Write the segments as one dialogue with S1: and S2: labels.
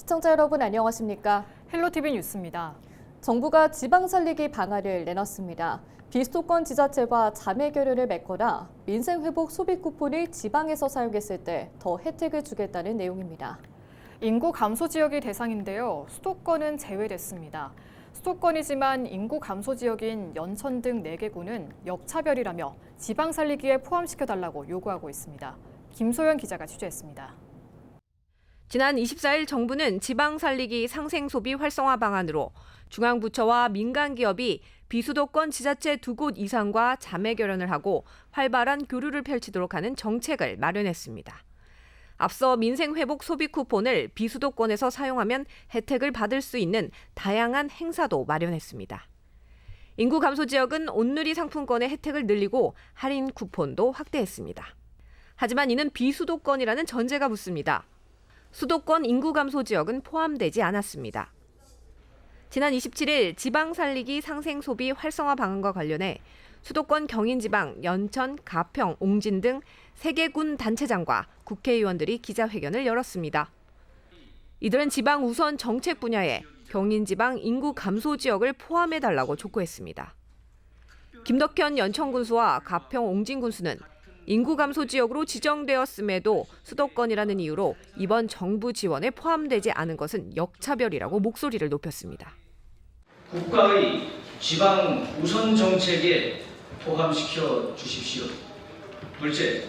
S1: 시청자 여러분 안녕하십니까?
S2: 헬로티비 뉴스입니다.
S1: 정부가 지방 살리기 방안을 내놨습니다. 비수도권 지자체와 자매 결연을 맺거나 민생회복 소비 쿠폰을 지방에서 사용했을 때 더 혜택을 주겠다는 내용입니다.
S2: 인구 감소 지역이 대상인데요. 수도권은 제외됐습니다. 수도권이지만 인구 감소 지역인 연천 등 4개 구는 역차별이라며 지방 살리기에 포함시켜달라고 요구하고 있습니다. 김소연 기자가 취재했습니다.
S3: 지난 24일 정부는 지방 살리기 상생 소비 활성화 방안으로 중앙부처와 민간기업이 비수도권 지자체 2곳 이상과 자매 결연을 하고 활발한 교류를 펼치도록 하는 정책을 마련했습니다. 앞서 민생회복 소비 쿠폰을 비수도권에서 사용하면 혜택을 받을 수 있는 다양한 행사도 마련했습니다. 인구 감소 지역은 온누리 상품권의 혜택을 늘리고 할인 쿠폰도 확대했습니다. 하지만 이는 비수도권이라는 전제가 붙습니다. 수도권 인구 감소 지역은 포함되지 않았습니다. 지난 27일 지방 살리기 상생 소비 활성화 방안과 관련해 수도권 경인지방, 연천, 가평, 옹진 등 3개 군 단체장과 국회의원들이 기자회견을 열었습니다. 이들은 지방 우선 정책 분야에 경인지방 인구 감소 지역을 포함해달라고 촉구했습니다. 김덕현 연천군수와 가평 옹진군수는 인구 감소 지역으로 지정되었음에도 수도권이라는 이유로 이번 정부 지원에 포함되지 않은 것은 역차별이라고 목소리를 높였습니다.
S4: 국가의 지방 우선 정책에 포함시켜 주십시오. 둘째,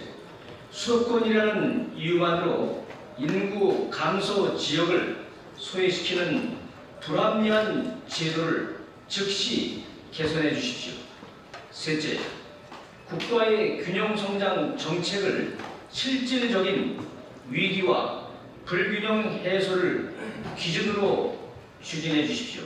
S4: 수도권이라는 이유만으로 인구 감소 지역을 소외시키는 불합리한 제도를 즉시 개선해 주십시오. 셋째, 국가의 균형 성장 정책을 실질적인 위기와 불균형 해소를 기준으로 추진해 주십시오.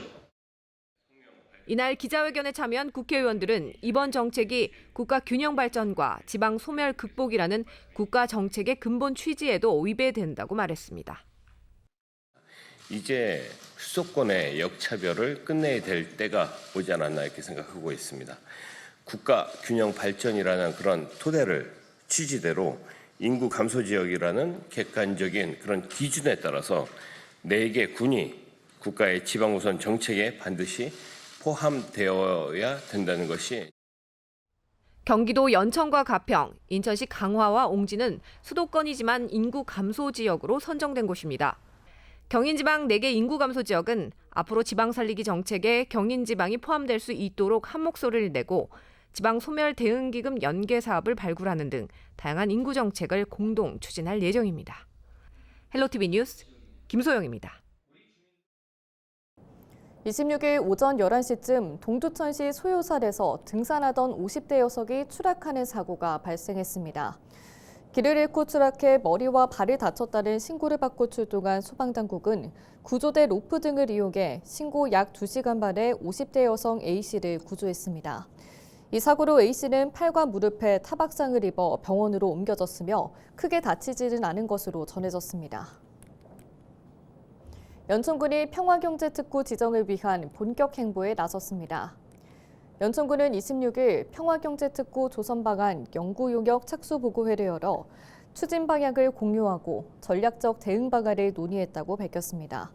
S3: 이날 기자회견에 참여한 국회의원들은 이번 정책이 국가 균형 발전과 지방 소멸 극복이라는 국가 정책의 근본 취지에도 위배된다고 말했습니다.
S5: 이제 수도권의 역차별을 끝내야 될 때가 오지 않았나 이렇게 생각하고 있습니다. 국가 균형 발전이라는 그런 토대를 취지대로 인구 감소 지역이라는 객관적인 그런 기준에 따라서 4개 군이 국가의 지방 우선 정책에 반드시 포함되어야 된다는 것이.
S3: 경기도 연천과 가평, 인천시 강화와 옹진은 수도권이지만 인구 감소 지역으로 선정된 곳입니다. 경인지방 4개 인구 감소 지역은 앞으로 지방 살리기 정책에 경인지방이 포함될 수 있도록 한 목소리를 내고 지방 소멸 대응 기금 연계 사업을 발굴하는 등 다양한 인구 정책을 공동 추진할 예정입니다. 헬로티비 뉴스 김소영입니다.
S1: 26일 오전 11시쯤 동두천시 소요살에서 등산하던 50대 여성이 추락하는 사고가 발생했습니다. 길을 잃고 추락해 머리와 발을 다쳤다는 신고를 받고 출동한 소방당국은 구조대 로프 등을 이용해 신고 약 2시간 만에 50대 여성 A씨를 구조했습니다. 이 사고로 A씨는 팔과 무릎에 타박상을 입어 병원으로 옮겨졌으며 크게 다치지는 않은 것으로 전해졌습니다. 연천군이 평화경제특구 지정을 위한 본격 행보에 나섰습니다. 연천군은 26일 평화경제특구 조성 방안 연구용역 착수보고회를 열어 추진 방향을 공유하고 전략적 대응 방안을 논의했다고 밝혔습니다.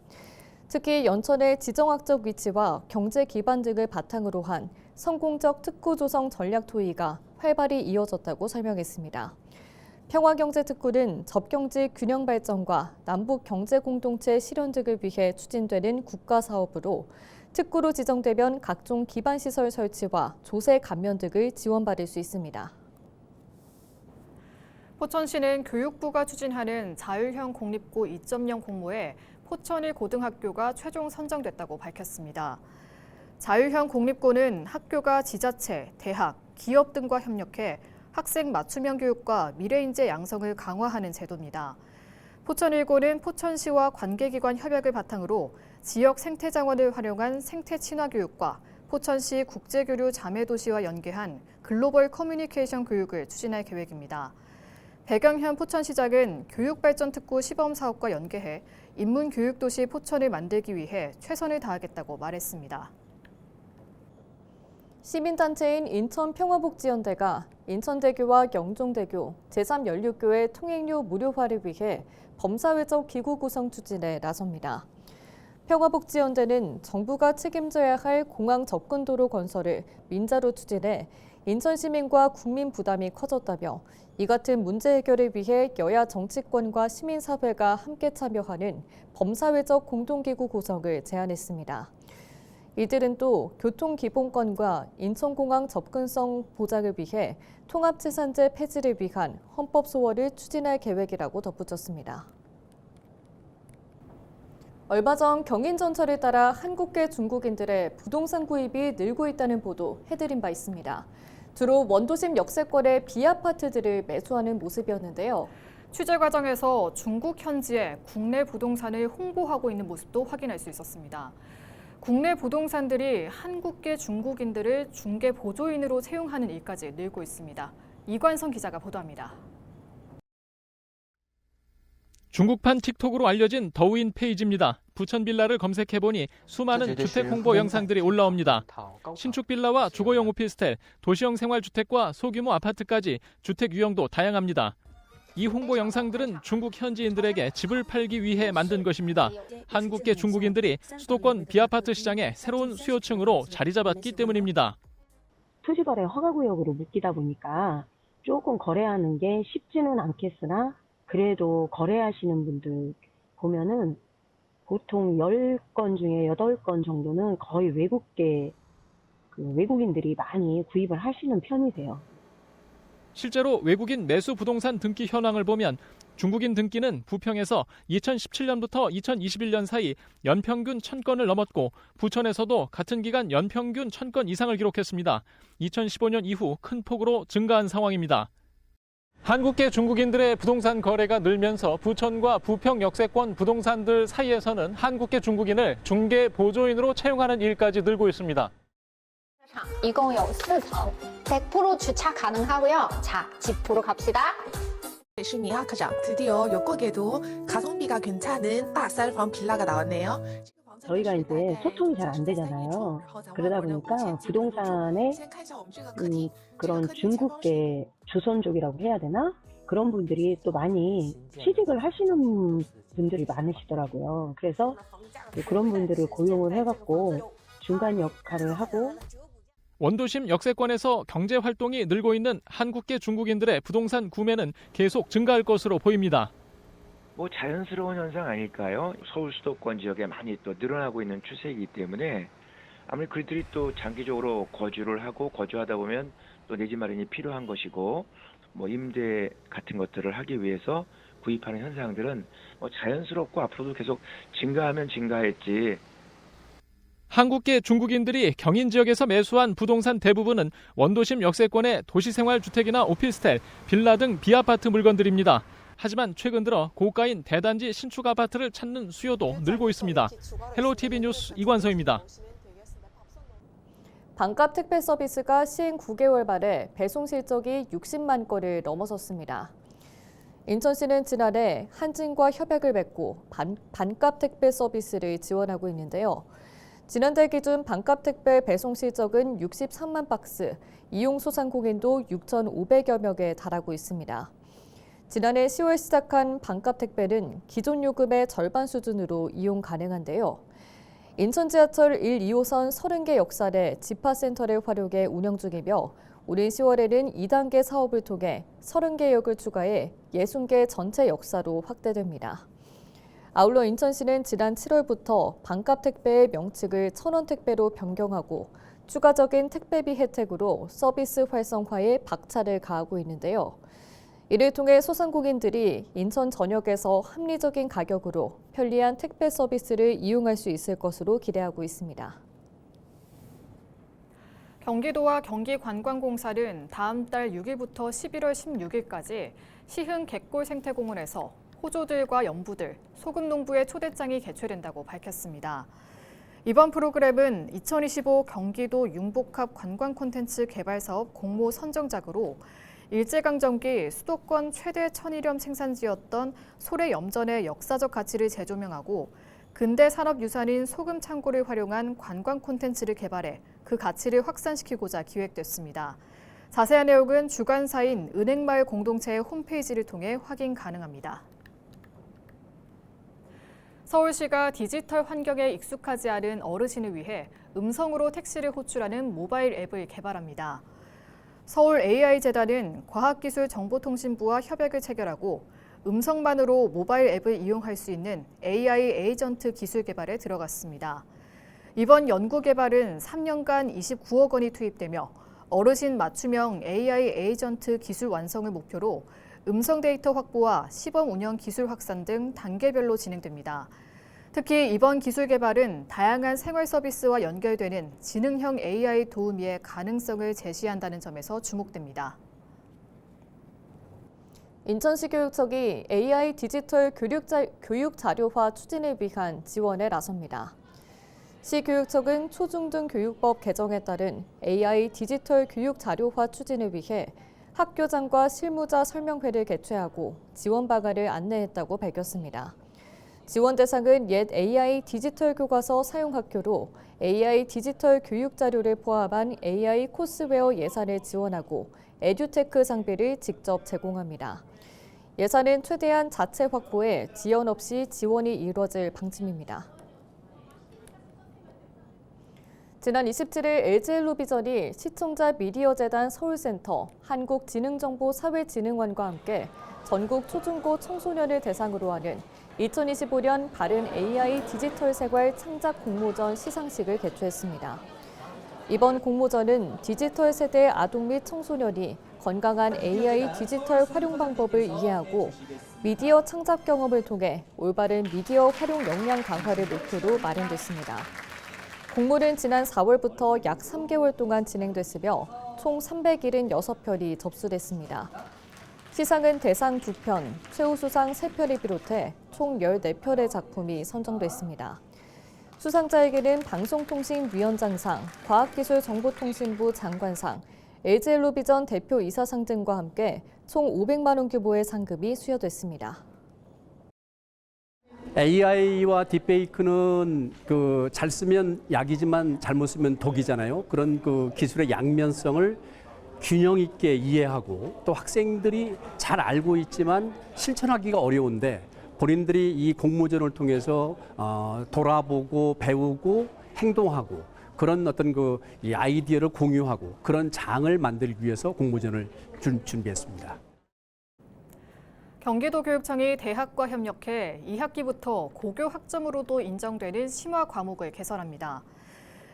S1: 특히 연천의 지정학적 위치와 경제 기반 등을 바탕으로 한 성공적 특구 조성 전략 토의가 활발히 이어졌다고 설명했습니다. 평화경제특구는 접경지 균형 발전과 남북 경제 공동체 실현 등을 위해 추진되는 국가 사업으로 특구로 지정되면 각종 기반 시설 설치와 조세 감면 등을 지원받을 수 있습니다.
S2: 포천시는 교육부가 추진하는 자율형 공립고 2.0 공모에 포천일 고등학교가 최종 선정됐다고 밝혔습니다. 자율형 공립고는 학교가 지자체, 대학, 기업 등과 협력해 학생 맞춤형 교육과 미래인재 양성을 강화하는 제도입니다. 포천일고는 포천시와 관계기관 협약을 바탕으로 지역 생태자원을 활용한 생태 친화 교육과 포천시 국제교류 자매도시와 연계한 글로벌 커뮤니케이션 교육을 추진할 계획입니다. 백영현 포천시장은 교육발전특구 시범사업과 연계해 인문교육도시 포천을 만들기 위해 최선을 다하겠다고 말했습니다.
S1: 시민단체인 인천평화복지연대가 인천대교와 영종대교, 제3연륙교의 통행료 무료화를 위해 범사회적 기구 구성 추진에 나섭니다. 평화복지연대는 정부가 책임져야 할 공항 접근도로 건설을 민자로 추진해 인천 시민과 국민 부담이 커졌다며 이 같은 문제 해결을 위해 여야 정치권과 시민사회가 함께 참여하는 범사회적 공동기구 구성을 제안했습니다. 이들은 또 교통기본권과 인천공항 접근성 보장을 위해 통합재산제 폐지를 위한 헌법 소원을 추진할 계획이라고 덧붙였습니다. 얼마 전 경인전철을 따라 한국계 중국인들의 부동산 구입이 늘고 있다는 보도 해드린 바 있습니다. 주로 원도심 역세권의 비아파트들을 매수하는 모습이었는데요.
S2: 취재 과정에서 중국 현지에 국내 부동산을 홍보하고 있는 모습도 확인할 수 있었습니다. 국내 부동산들이 한국계 중국인들을 중개 보조인으로 채용하는 일까지 늘고 있습니다. 이관성 기자가 보도합니다.
S6: 중국판 틱톡으로 알려진 더우인 페이지입니다. 부천 빌라를 검색해보니 수많은 주택 홍보 영상들이 올라옵니다. 신축 빌라와 주거용 오피스텔, 도시형 생활주택과 소규모 아파트까지 주택 유형도 다양합니다. 이 홍보 영상들은 중국 현지인들에게 집을 팔기 위해 만든 것입니다. 한국계 중국인들이 수도권 비아파트 시장에 새로운 수요층으로 자리 잡았기 때문입니다.
S7: 토지거래 허가구역으로 묶이다 보니까 조금 거래하는 게 쉽지는 않겠으나 그래도 거래하시는 분들 보면은 보통 10건 중에 8건 정도는 거의 외국인들이 많이 구입을 하시는 편이세요.
S6: 실제로 외국인 매수 부동산 등기 현황을 보면 중국인 등기는 부평에서 2017년부터 2021년 사이 연평균 1000건을 넘었고 부천에서도 같은 기간 연평균 1000건 이상을 기록했습니다. 2015년 이후 큰 폭으로 증가한 상황입니다. 한국계 중국인들의 부동산 거래가 늘면서 부천과 부평 역세권 부동산들 사이에서는 한국계 중국인을 중개 보조인으로 채용하는 일까지 늘고 있습니다.
S8: 一共有4层 100% 주차 가능하고요. 자, 집 보러 갑시다.
S9: 시민아科长, 드디어 역곡에도 가성비가 괜찮은 딱三房 빌라가 나왔네요.
S7: 저희가 이제 소통이 잘 안 되잖아요. 그러다 보니까 부동산에 그런 중국계 조선족이라고 해야 되나? 그런 분들이 또 많이 취직을 하시는 분들이 많으시더라고요. 그래서 그런 분들을 고용을 해갖고 중간 역할을 하고
S6: 원도심 역세권에서 경제 활동이 늘고 있는 한국계 중국인들의 부동산 구매는 계속 증가할 것으로 보입니다.
S10: 뭐 자연스러운 현상 아닐까요? 서울 수도권 지역에 많이 또 늘어나고 있는 추세이기 때문에 아무리 그들이 또 장기적으로 거주를 하고 거주하다 보면 또 내 집 마련이 필요한 것이고 뭐 임대 같은 것들을 하기 위해서 구입하는 현상들은 뭐 자연스럽고 앞으로도 계속 증가하면 증가했지.
S6: 한국계 중국인들이 경인 지역에서 매수한 부동산 대부분은 원도심 역세권의 도시생활주택이나 오피스텔, 빌라 등 비아파트 물건들입니다. 하지만 최근 들어 고가인 대단지 신축 아파트를 찾는 수요도 늘고 있습니다. 헬로티비 뉴스 이관성입니다.
S1: 반값 택배 서비스가 시행 9개월 만에 배송 실적이 60만 건을 넘어섰습니다. 인천시는 지난해 한진과 협약을 맺고 반값 택배 서비스를 지원하고 있는데요. 지난달 기준 반값 택배 배송 실적은 63만 박스, 이용 소상공인도 6,500여 명에 달하고 있습니다. 지난해 10월 시작한 반값 택배는 기존 요금의 절반 수준으로 이용 가능한데요. 인천 지하철 1, 2호선 30개 역사 내 집화센터를 활용해 운영 중이며 올해 10월에는 2단계 사업을 통해 30개 역을 추가해 60개 전체 역사로 확대됩니다. 아울러 인천시는 지난 7월부터 반값 택배의 명칭을 천원 택배로 변경하고 추가적인 택배비 혜택으로 서비스 활성화에 박차를 가하고 있는데요. 이를 통해 소상공인들이 인천 전역에서 합리적인 가격으로 편리한 택배 서비스를 이용할 수 있을 것으로 기대하고 있습니다.
S2: 경기도와 경기관광공사는 다음 달 6일부터 11월 16일까지 시흥 갯골 생태공원에서 호조들과 연부들, 소금농부의 초대장이 개최된다고 밝혔습니다. 이번 프로그램은 2025 경기도 융복합 관광 콘텐츠 개발 사업 공모 선정작으로 일제강점기 수도권 최대 천일염 생산지였던 소래 염전의 역사적 가치를 재조명하고 근대 산업유산인 소금 창고를 활용한 관광 콘텐츠를 개발해 그 가치를 확산시키고자 기획됐습니다. 자세한 내용은 주관사인 은행마을 공동체의 홈페이지를 통해 확인 가능합니다. 서울시가 디지털 환경에 익숙하지 않은 어르신을 위해 음성으로 택시를 호출하는 모바일 앱을 개발합니다. 서울 AI재단은 과학기술정보통신부와 협약을 체결하고 음성만으로 모바일 앱을 이용할 수 있는 AI 에이전트 기술 개발에 들어갔습니다. 이번 연구 개발은 3년간 29억 원이 투입되며 어르신 맞춤형 AI 에이전트 기술 완성을 목표로 음성 데이터 확보와 시범 운영 기술 확산 등 단계별로 진행됩니다. 특히 이번 기술 개발은 다양한 생활 서비스와 연결되는 지능형 AI 도우미의 가능성을 제시한다는 점에서 주목됩니다.
S1: 인천시 교육청이 AI 디지털 교육 자료화 추진을 위한 지원에 나섭니다. 시 교육청은 초중등 교육법 개정에 따른 AI 디지털 교육 자료화 추진을 위해 학교장과 실무자 설명회를 개최하고 지원 방안을 안내했다고 밝혔습니다. 지원 대상은 옛 AI 디지털 교과서 사용 학교로 AI 디지털 교육 자료를 포함한 AI 코스웨어 예산을 지원하고 에듀테크 장비를 직접 제공합니다. 예산은 최대한 자체 확보해 지연 없이 지원이 이루어질 방침입니다. 지난 27일 LG엘로비전이 시청자 미디어재단 서울센터, 한국지능정보사회진흥원과 함께 전국 초중고 청소년을 대상으로 하는 2025년 바른 AI 디지털 생활 창작 공모전 시상식을 개최했습니다. 이번 공모전은 디지털 세대 아동 및 청소년이 건강한 AI 디지털 활용 방법을 이해하고 미디어 창작 경험을 통해 올바른 미디어 활용 역량 강화를 목표로 마련됐습니다. 공모는 지난 4월부터 약 3개월 동안 진행됐으며 총 376편이 접수됐습니다. 시상은 대상 2편, 최우수상 3편을 비롯해 총 14편의 작품이 선정됐습니다. 수상자에게는 방송통신위원장상, 과학기술정보통신부 장관상, LG엘로비전 대표이사상 등과 함께 총 500만 원 규모의 상금이 수여됐습니다.
S11: AI와 딥페이크는 잘 쓰면 약이지만 잘못 쓰면 독이잖아요. 그런 기술의 양면성을 균형 있게 이해하고 또 학생들이 잘 알고 있지만 실천하기가 어려운데 본인들이 이 공모전을 통해서 돌아보고 배우고 행동하고 그런 어떤 이 아이디어를 공유하고 그런 장을 만들기 위해서 공모전을 준비했습니다.
S2: 경기도교육청이 대학과 협력해 2학기부터 고교 학점으로도 인정되는 심화 과목을 개설합니다.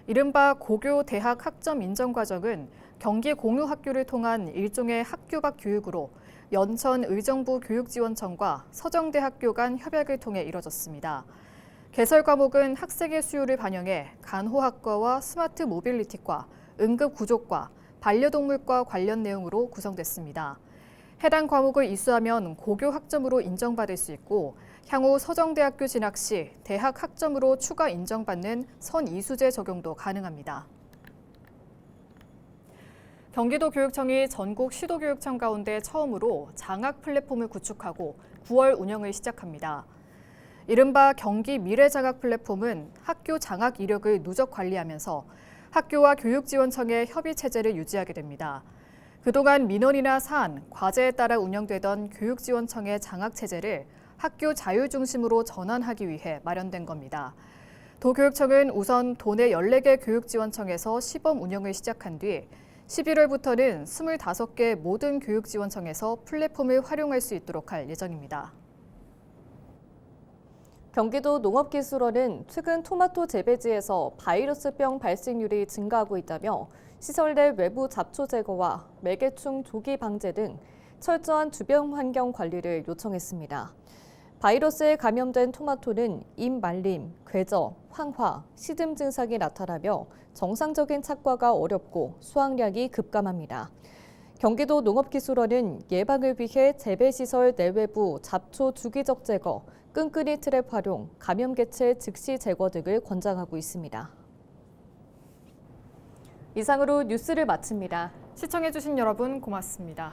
S2: 이른바 고교 대학 학점 인정 과정은 경기 공유 학교를 통한 일종의 학교 밖 교육으로 연천 의정부 교육지원청과 서정대학교 간 협약을 통해 이뤄졌습니다. 개설 과목은 학생의 수요를 반영해 간호학과와 스마트 모빌리티과, 응급구조과, 반려동물과 관련 내용으로 구성됐습니다. 해당 과목을 이수하면 고교 학점으로 인정받을 수 있고 향후 서정대학교 진학 시 대학 학점으로 추가 인정받는 선이수제 적용도 가능합니다. 경기도교육청이 전국 시도교육청 가운데 처음으로 장학 플랫폼을 구축하고 9월 운영을 시작합니다. 이른바 경기 미래장학 플랫폼은 학교 장학 이력을 누적 관리하면서 학교와 교육지원청의 협의 체제를 유지하게 됩니다. 그동안 민원이나 사안, 과제에 따라 운영되던 교육지원청의 장학체제를 학교 자율 중심으로 전환하기 위해 마련된 겁니다. 도교육청은 우선 도내 14개 교육지원청에서 시범 운영을 시작한 뒤 11월부터는 25개 모든 교육지원청에서 플랫폼을 활용할 수 있도록 할 예정입니다.
S1: 경기도 농업기술원은 최근 토마토 재배지에서 바이러스병 발생률이 증가하고 있다며 시설 내 외부 잡초 제거와 매개충 조기 방제 등 철저한 주변 환경 관리를 요청했습니다. 바이러스에 감염된 토마토는 잎 말림, 궤적, 황화, 시듬 증상이 나타나며 정상적인 착과가 어렵고 수확량이 급감합니다. 경기도 농업기술원은 예방을 위해 재배시설 내외부 잡초 주기적 제거, 끈끈이 트랩 활용, 감염 개체 즉시 제거 등을 권장하고 있습니다. 이상으로 뉴스를 마칩니다.
S2: 시청해주신 여러분 고맙습니다.